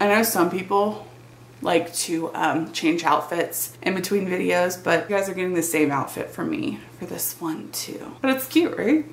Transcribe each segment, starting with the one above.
I know some people like to change outfits in between videos, but you guys are getting the same outfit from me for this one too. But it's cute, right?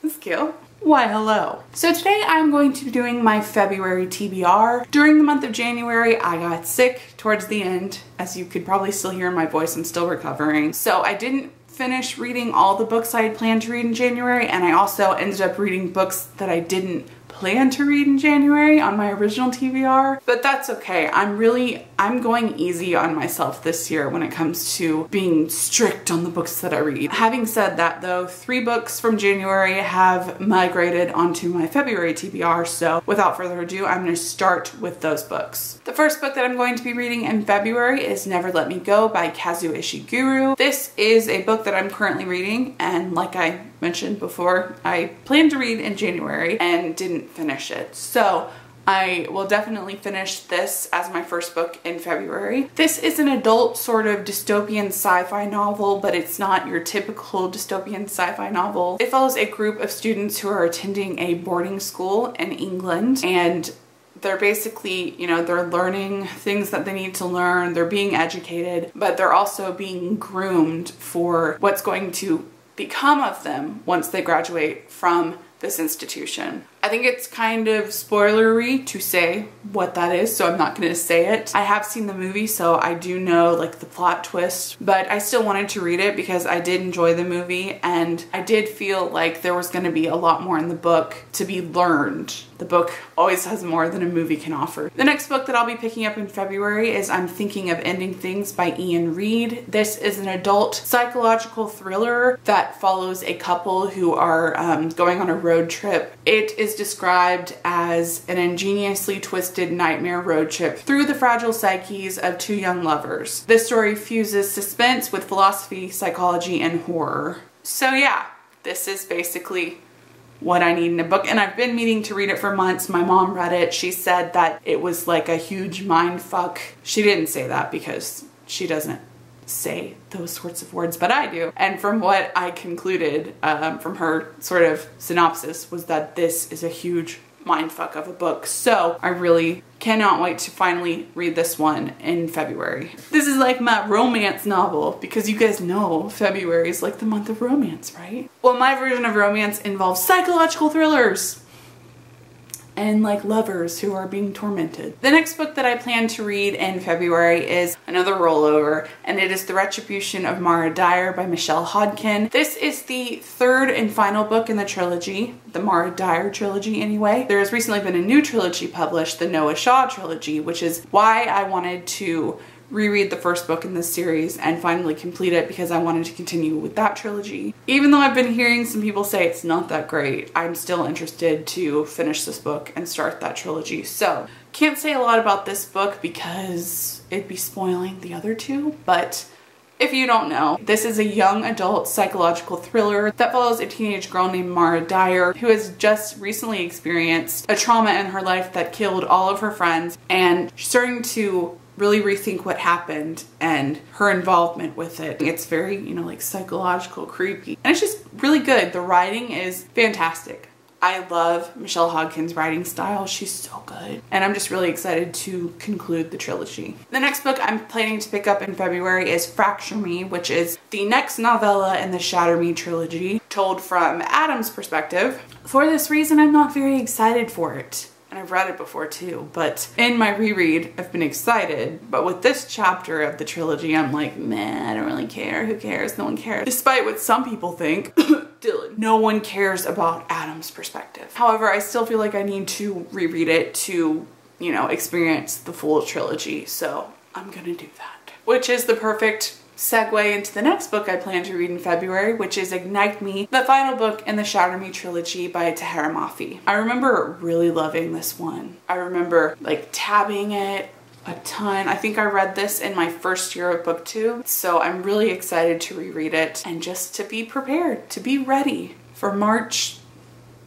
It's cute. Why, hello. So today I'm going to be doing my February TBR. During the month of January, I got sick towards the end. As you could probably still hear in my voice, I'm still recovering. So I didn't finish reading all the books I had planned to read in January, and I also ended up reading books that I didn't plan to read in January on my original TBR, but that's okay. I'm going easy on myself this year when it comes to being strict on the books that I read. Having said that though, 3 books from January have migrated onto my February TBR, so without further ado, I'm going to start with those books. The first book that I'm going to be reading in February is Never Let Me Go by Kazuo Ishiguro. This is a book that I'm currently reading, and like I mentioned before, I planned to read in January and didn't finish it. So I will definitely finish this as my first book in February. This is an adult sort of dystopian sci-fi novel, but it's not your typical dystopian sci-fi novel. It follows a group of students who are attending a boarding school in England, and they're basically, you know, they're learning things that they need to learn, they're being educated, but they're also being groomed for what's going to become of them once they graduate from this institution. I think it's kind of spoilery to say what that is, so I'm not going to say it. I have seen the movie, so I do know like the plot twist, but I still wanted to read it because I did enjoy the movie, and I did feel like there was going to be a lot more in the book to be learned. The book always has more than a movie can offer. The next book that I'll be picking up in February is I'm Thinking of Ending Things by Ian Reid. This is an adult psychological thriller that follows a couple who are going on a road trip. It is described as an ingeniously twisted nightmare road trip through the fragile psyches of 2 young lovers. This story fuses suspense with philosophy, psychology, and horror. So yeah, this is basically what I need in a book, and I've been meaning to read it for months. My mom read it. She said that it was like a huge mind fuck. She didn't say that because she doesn't say those sorts of words, but I do. And from what I concluded from her sort of synopsis was that this is a huge mindfuck of a book. So I really cannot wait to finally read this one in February. This is like my romance novel, because you guys know February is like the month of romance, right? Well, my version of romance involves psychological thrillers and like lovers who are being tormented. The next book that I plan to read in February is another rollover, and it is The Retribution of Mara Dyer by Michelle Hodkin. This is the 3rd and final book in the trilogy, the Mara Dyer trilogy anyway. There has recently been a new trilogy published, the Noah Shaw trilogy, which is why I wanted to reread the first book in this series and finally complete it, because I wanted to continue with that trilogy. Even though I've been hearing some people say it's not that great, I'm still interested to finish this book and start that trilogy. So can't say a lot about this book because it'd be spoiling the other 2, but if you don't know, this is a young adult psychological thriller that follows a teenage girl named Mara Dyer who has just recently experienced a trauma in her life that killed all of her friends, and she's starting to really rethink what happened and her involvement with it. It's very, you know, like psychological, creepy, and it's just really good. The writing is fantastic. I love Michelle Hodkin's writing style. She's so good. And I'm just really excited to conclude the trilogy. The next book I'm planning to pick up in February is Fracture Me, which is the next novella in the Shatter Me trilogy, told from Adam's perspective. For this reason, I'm not very excited for it. And I've read it before too, but in my reread, I've been excited. But with this chapter of the trilogy, I'm like, meh, I don't really care. Who cares? No one cares. Despite what some people think, Dylan, no one cares about Adam's perspective. However, I still feel like I need to reread it to, you know, experience the full trilogy. So I'm gonna do that. Which is the perfect segue into the next book I plan to read in February, which is Ignite Me, the final book in the Shatter Me trilogy by Tahereh Mafi. I remember really loving this one. I remember like tabbing it a ton. I think I read this in my first year of booktube, so I'm really excited to reread it and just to be prepared, to be ready for March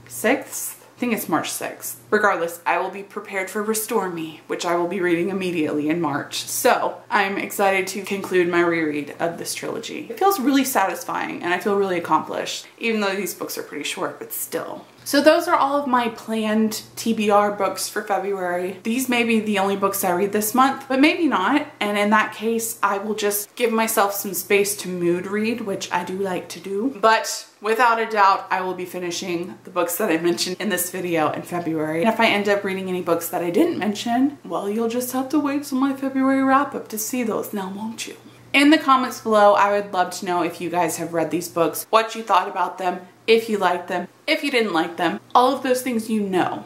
6th. I think it's March 6th. Regardless, I will be prepared for Restore Me, which I will be reading immediately in March. So I'm excited to conclude my reread of this trilogy. It feels really satisfying and I feel really accomplished, even though these books are pretty short, but still. So those are all of my planned TBR books for February. These may be the only books I read this month, but maybe not. And in that case, I will just give myself some space to mood read, which I do like to do. But without a doubt, I will be finishing the books that I mentioned in this video in February. And if I end up reading any books that I didn't mention, well, you'll just have to wait till my February wrap up to see those now, won't you? In the comments below, I would love to know if you guys have read these books, what you thought about them, if you liked them, if you didn't like them, all of those things you know,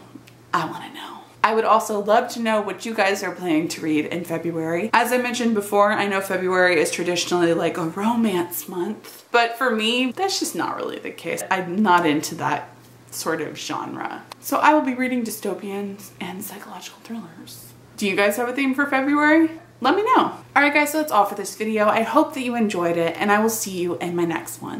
I want to know. I would also love to know what you guys are planning to read in February. As I mentioned before, I know February is traditionally like a romance month, but for me, that's just not really the case. I'm not into that sort of genre. So I will be reading dystopians and psychological thrillers. Do you guys have a theme for February? Let me know. Alright guys, so that's all for this video. I hope that you enjoyed it and I will see you in my next one.